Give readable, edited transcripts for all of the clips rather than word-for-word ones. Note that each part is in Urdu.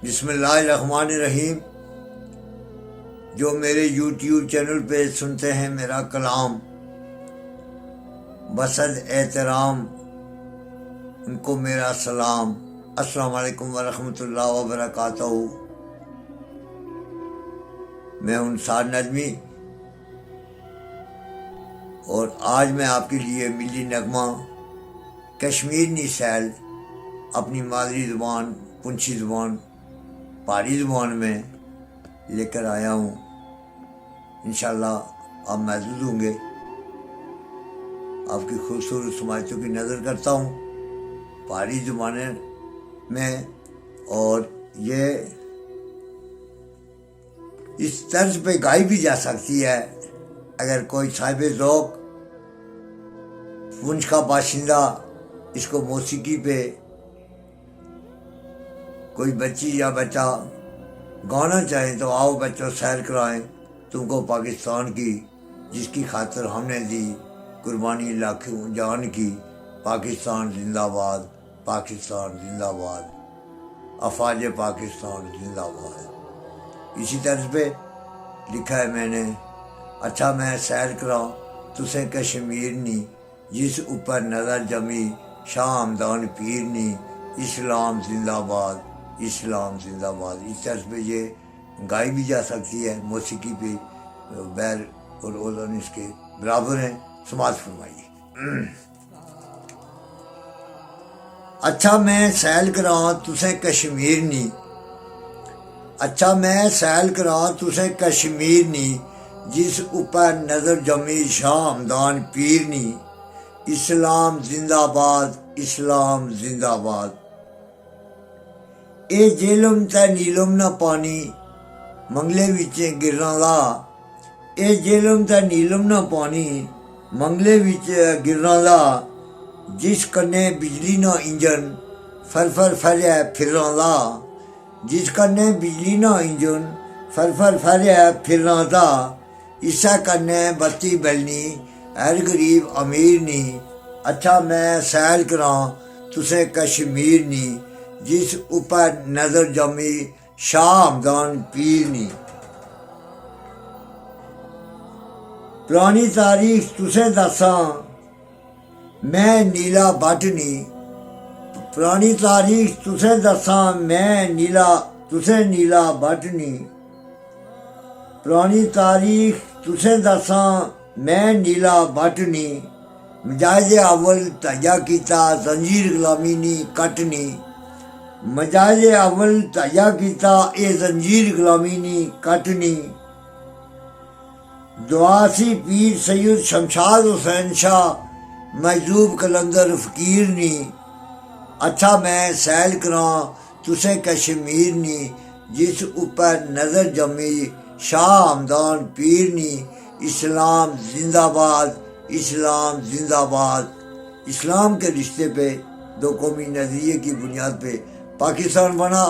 بسم اللہ الرحمن الرحیم۔ جو میرے یوٹیوب چینل پہ سنتے ہیں میرا کلام بصد احترام، ان کو میرا سلام۔ السلام علیکم ورحمۃ اللہ وبرکاتہ۔ میں ہوں سعد نظمی اور آج میں آپ کے لیے ملی نغمہ کشمیرنی سیل اپنی مادری زبان پنچھی زبان پہاڑی زبان میں لے کر آیا ہوں۔ انشاءاللہ آپ محظوظ ہوں گے۔ آپ کی خوبصورت سماعتوں کی نظر کرتا ہوں پہاڑی زبان میں، اور یہ اس طرز پہ گائی بھی جا سکتی ہے۔ اگر کوئی صاحب ذوق پونچھ کا باشندہ اس کو موسیقی پہ کوئی بچی یا بچہ گانا چاہیں تو آؤ بچوں سیر کرائیں تم کو پاکستان کی، جس کی خاطر ہم نے دی قربانی لاکھوں جان کی۔ پاکستان زندہ باد، پاکستان زندہ باد، افواج پاکستان زندہ باد۔ اسی طرز پہ لکھا ہے میں نے، اچھا میں سیر کراں تسے کشمیرنی، جس اوپر نظر جمی شاہ ہمدان پیرنی، اسلام زندہ باد، اسلام زندہ باد۔ اس طرز پہ یہ گائی بھی جا سکتی ہے، موسیقی پہ بیر اور اوزان اس کے برابر ہیں۔ سماعت فرمائیے۔ اچھا میں سیل کراں تسے کشمیرنی، اچھا میں سیل کراں تسے کشمیرنی، جس اوپر نظر جمی شاہ ہمدان پیرنی، اسلام زندہ باد، اسلام زندہ باد۔ اے جیلم تے نیلم نہ پانی منگلے وچے گرنا لا، اے جیلم تے نیلم نہ پانی منگلے وچے گرنا لا، جس کنے بجلی نہ انجن فر فر پھریا پھرنا لا، جس کنے بجلی نہ انجن فر فر پھریا پھرنا دا، اسا کنے بتی بلنی ہر غریب امیر نی، اچھا میں سیل کراں تسے کشمیر نی، جس اوپر نظر جمی شاہ ہمدان پیر نی۔ پرانی تاریخ تسے دساں میں نیلا بٹ نی، پرانی تاریخ تسے دساں میں تسے نیلا بٹ نی، پرانی تاریخ تسے دساں میں نیلا بٹ نی، مجاہد اول تہیا کیتا زنجیر غلامی نی کٹنی، مجاہد اول تہیا کیتا اے زنجیر غلامی نی کٹنی، دعا سی پیر سید شمشاد حسین شاہ محجوب قلندر فقیر نی، اچھا میں سیل کراں تسے کشمیر نی، جس اوپر نظر جمی شاہ ہمدان پیر نی، اسلام زندہ باد، اسلام زندہ باد۔ اسلام کے رشتے پہ دو قومی نظریے کی بنیاد پہ پاکستان بنا،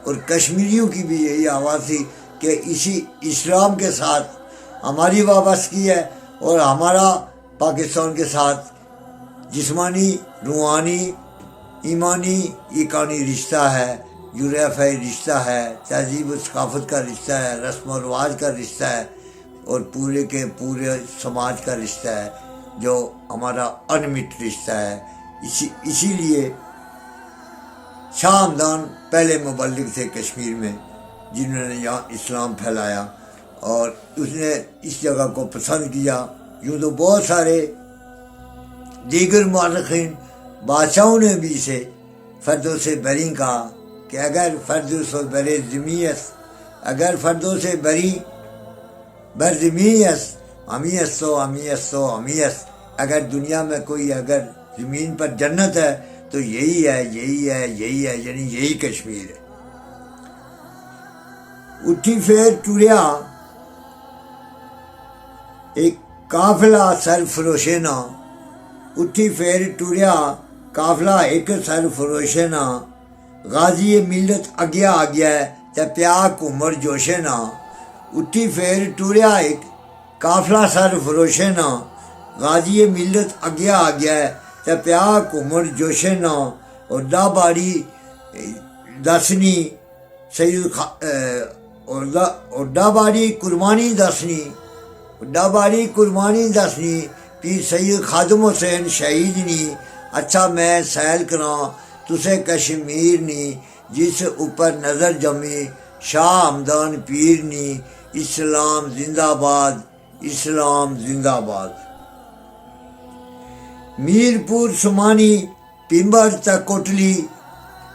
اور کشمیریوں کی بھی یہی آواز تھی کہ اسی اسلام کے ساتھ ہماری وابستگی ہے، اور ہمارا پاکستان کے ساتھ جسمانی، روحانی، ایمانی، ایقانی رشتہ ہے، جغرافیائی رشتہ ہے، تہذیب و ثقافت کا رشتہ ہے، رسم و رواج کا رشتہ ہے، اور پورے کے پورے سماج کا رشتہ ہے جو ہمارا انمٹ رشتہ ہے۔ اسی لیے شاہ ہمدان پہلے مبلغ تھے کشمیر میں، جنہوں نے یہاں اسلام پھیلایا، اور اس نے اس جگہ کو پسند کیا۔ یوں تو بہت سارے دیگر مورخین بادشاہوں نے بھی اسے فردوس بری کہا کہ اگر فردوس بر زمیس، اگر فردوس بری بر زمیس امیس تو امیس تو امیس، اگر دنیا میں کوئی اگر زمین پر جنت ہے تو یہی ہے، یہی ہے، یہی ہے، یعنی یہی کشمیر ہے۔ اٹھی پھر ٹوریا ایک قافلہ سر فروشینا، اٹھی پھر ٹوریا قافلہ ایک سر فروشینا، غازی ملت اگیا آگیا تے پیا کمر جوشینا، اٹھی پھر ٹوریا ایک قافلہ سر فروشینا، غازی ملت اگیا آگیا تے پیا کمر جوشینا، اور دا باری دسنی سید اڈا باری قربانی دسنی، اڈا باری قربانی دسنی، پیر سید خادم حسین شہید نی، اچھا میں سیل کراں تسے کشمیر نی، جس اوپر نظر جمی شاہ ہمدان پیر نی، اسلام زندہ باد، اسلام زندہ باد۔ میر پور سمانی پمبر تک کوٹلی،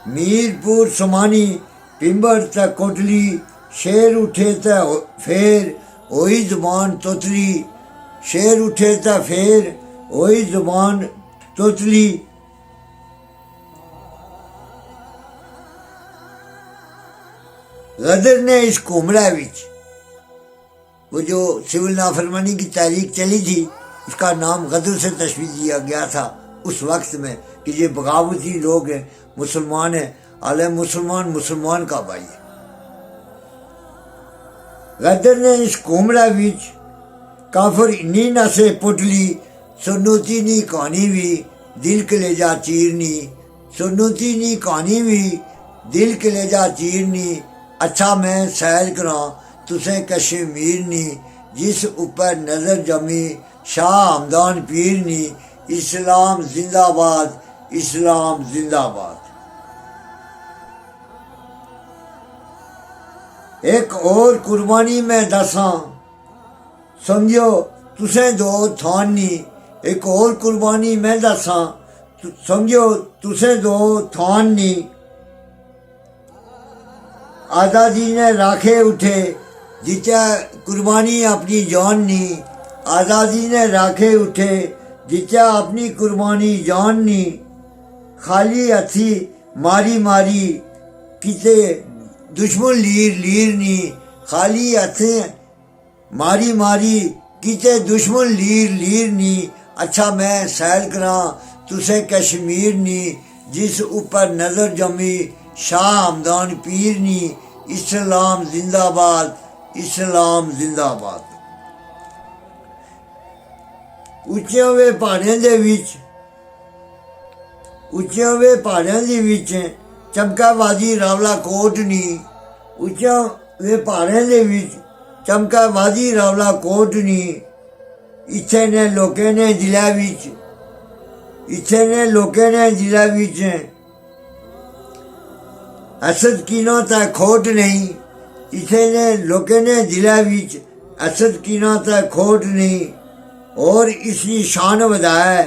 میر پور سمانی پمبر تک کوٹلی، شیر اٹھے تے پھر ہوئی زبان توتلی، شیر اٹھے تے پھر ہوئی زبان توتلی۔ غدر نے اس کومڑا وچ، وہ جو سول نافرمانی کی تحریک چلی تھی، اس کا نام غدر سے تشبیہ دیا گیا تھا اس وقت میں کہ یہ بغاوتی لوگ ہیں، مسلمان ہیں، عالم مسلمان مسلمان کا بھائی ہے۔ غدر نے اس کومڑا وچ کافر انی نسے پٹلی، سنوتی نی کہانی بھی دل کلیجا چیرنی، سنوتی نی کہانی بھی دل کلیجا چیرنی، اچھا میں سیل کراں تسیں کشمیر نی، جس اوپر نظر جمی شاہ ہمدان پیر نی، اسلام زندہ باد، اسلام زندہ باد۔ ایک اور قربانی میں دساں سمجھو تسیں دو تھان نی، ایک اور قربانی میں دساں سمجھو تسیں دو تھان نی، آزادی نے راکھے اٹھے جچا قربانی اپنی جان نی، آزادی نے راکھے اٹھے جچا اپنی قربانی جان نی، خالی ہتھی ماری ماری کتے دشمن لیر لیر نی، خالی ہتھی ماری ماری کتے دشمن لیر لیر نی، اچھا میں سیل کراں تسے کشمیر نی، جس اوپر نظر جمی شاہ ہمدان پیر نی، اسلام زندہ باد، اسلام زندہ باد۔ اچھے ہوئے پہاڑیاں دے وچ، اچھے ہوئے پہاڑیاں دے وچ چمکا وادی راولا کوٹ نی، اچھے ہوئے پہاڑیاں دے وچ چمکا وادی راولا کوٹ نی، اتھے نے لوکے نے دلے وچ، اتھے نے لوکے نے دلے وچ حسد کینہ تے کھوٹ نہیں، اتھے نے لوکے نے دلے وچ حسد کینہ تے کھوٹ نہیں، اور اس کی شان ودائے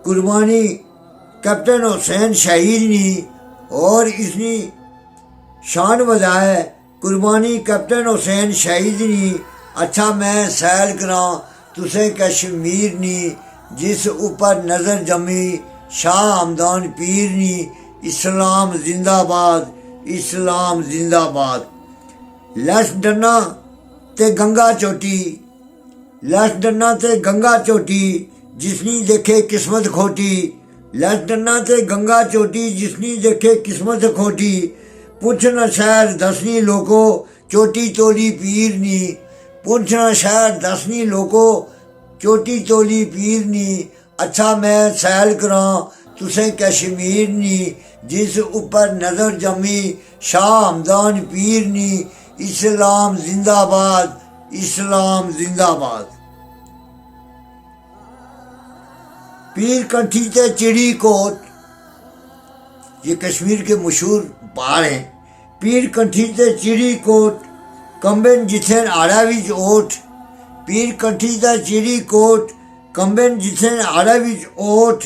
قربانی کیپٹن حسین شہید نی، اور اس کی شان ودائے قربانی کیپٹن حسین شہید نی، اچھا میں سیل کراں تسیں کشمیر نی، جس اوپر نظر جمی شاہ ہمدان پیر نی، اسلام زندہ باد، اسلام زندہ باد۔ لش ڈنا تے گنگا چوٹی، لش ڈنا تے گنگا چوٹی، جس نے دیکھے قسمت کھوٹی، لش ڈنا تے گنگا چوٹی، جس نے دیکھے قسمت کھوٹی، پوچھنا شہر دسنی لوکو چوٹی تولی پیر نی، پوچھنا شہر دسنی لوکو چوٹی تولی پیر نی، اچھا میں سیل کراں تسیں کشمیر نی، جس اوپر نظر جمی شاہ ہمدان پیر نی، اسلام زندہ باد، اسلام زندہ باد۔ پیر کنٹھی تے چڑی کوٹ، یہ کشمیر کے مشہور پہاڑ ہیں۔ پیر کنٹھی تے چڑی کوٹ، کمبن جتھن آڑا وچ اوٹ، پیر کنٹھی تے چڑی کوٹ، کمبن جتھن آڑا وچ اوٹ،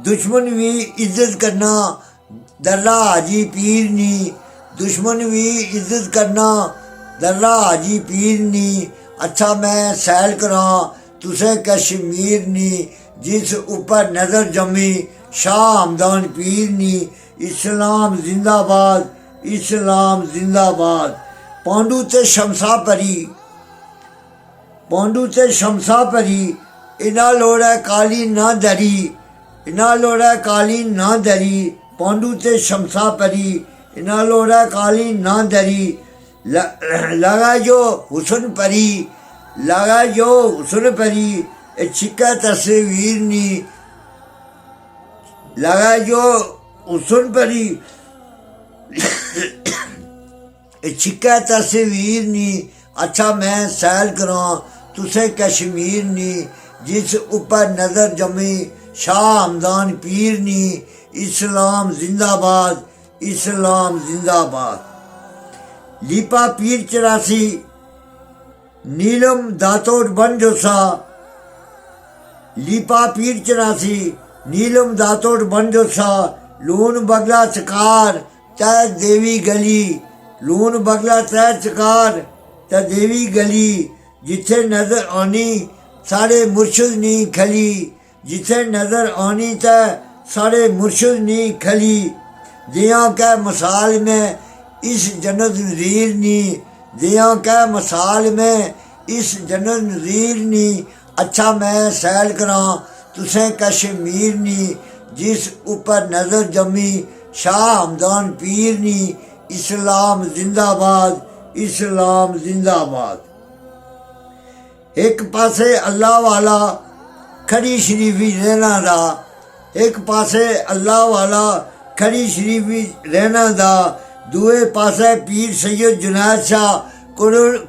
دشمن بھی عزت کرنا درا حاجی پیر نی، دشمن بھی عزت کرنا درا حاجی پیر نی، اچھا میں سیل کراں تسیں کشمیر نی، جس اوپر نظر جمی شاہ ہمدان پیر نی، اسلام زندہ باد، اسلام زندہ باد۔ پانڈو تے شمسا پری، پانڈو تے شمسا پری، انہاں لوڑے کالی نہ دری، انہاں لوڑے کالی نہ دری، پانڈو تے شمسا پری، انہاں لوڑے کالی نہ دری، لگا جو حسن پری، لگا جو حسن پری، چھکا تصویر نی، لگا جو حسن پری، چھکا تصویر نی اچھا میں سیل کراں تسے کشمیر نی جس اوپر نظر جمی شاہ ہمدان پیر نی اسلام زندہ باد اسلام زندہ باد لیپا پیر 84 نیلم داتوڑ بن جوسا لیپا پیر 84 نیلم داتوڑ بن جوسا لون بگلا چکار تے دیوی گلی لون بگلا تے چکار تے دیوی گلی جتھے نظر آنی سارے مرشد نی کھلی جتھے نظر آنی تے سارے مرشد نی کھلی دیاں کے مثال میں اس جنت نظیر نی دیاں کے مثال میں اس جنت نظیر نی اچھا میں سیل کراں تسیں کشمیر نی جس اوپر نظر جمی شاہ ہمدان پیر نی اسلام زندہ باد اسلام زندہ باد ایک پاسے اللہ والا کھڑی شریفی رہنا دا ایک پاسے اللہ والا کھڑی شریفی رہنا دا دوئے پاسے پیر سید جنید شاہ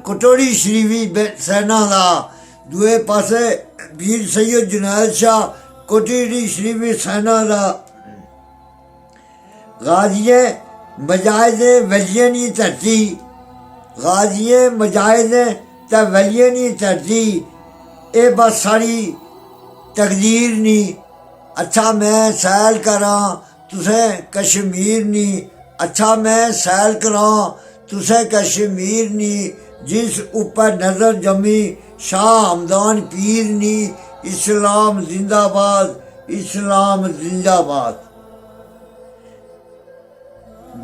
کٹوری شریفی سہنا دا دوئے پاسے پیر سید جنید شاہ کٹوری شریفی سہنا دا غازیے مجاہد ولیانی دھرتی غازیے مجاہد تے ولیانی دھرتی اے بس ساری تقدیر نی اچھا میں سیل کراں تسیں کشمیر نی اچھا میں سیل کراں تسیں کشمیر نی جس اوپر نظر جمی شاہ ہمدان پیر نی اسلام زندہ باد اسلام زندہ باد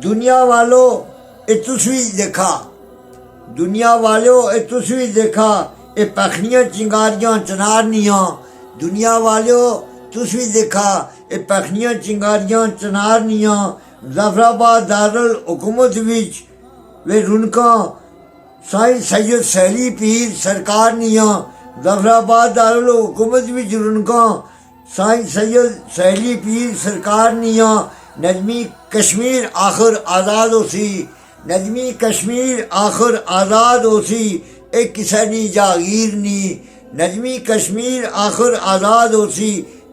دنیا والو اے تصویر دیکھا دنیا والو اے تصویر دیکھا اے پکھنیاں چنگاریاں چنارنیاں دنیا والو تصویر دیکھا اے پکھنیاں چنگاریاں چنارنیاں ظفرآباد دارالحکومت وچ وے رونقاں سائیں سید سہیلی پیر سرکار نیاں ظفرآباد دارالحکومت وچ رونقاں سائیں سید سہیلی پیر سرکار نیاں نظمی کشمیر آخر آزاد ہو سی نظمی کشمیر آخر آزاد ہو سی اے کسے نی جاگیر نی نظمی کشمیر آخر آزاد ہو سی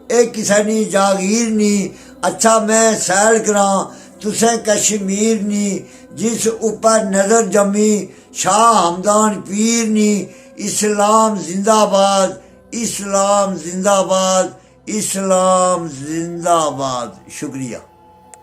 اے کسے نی جاگیر نی اچھا میں سیل کراں تسیں کشمیر نی جس اوپر نظر جمی شاہ ہمدان پیر نی اسلام زندہ باد اسلام زندہ باد اسلام زندہ باد شکریہ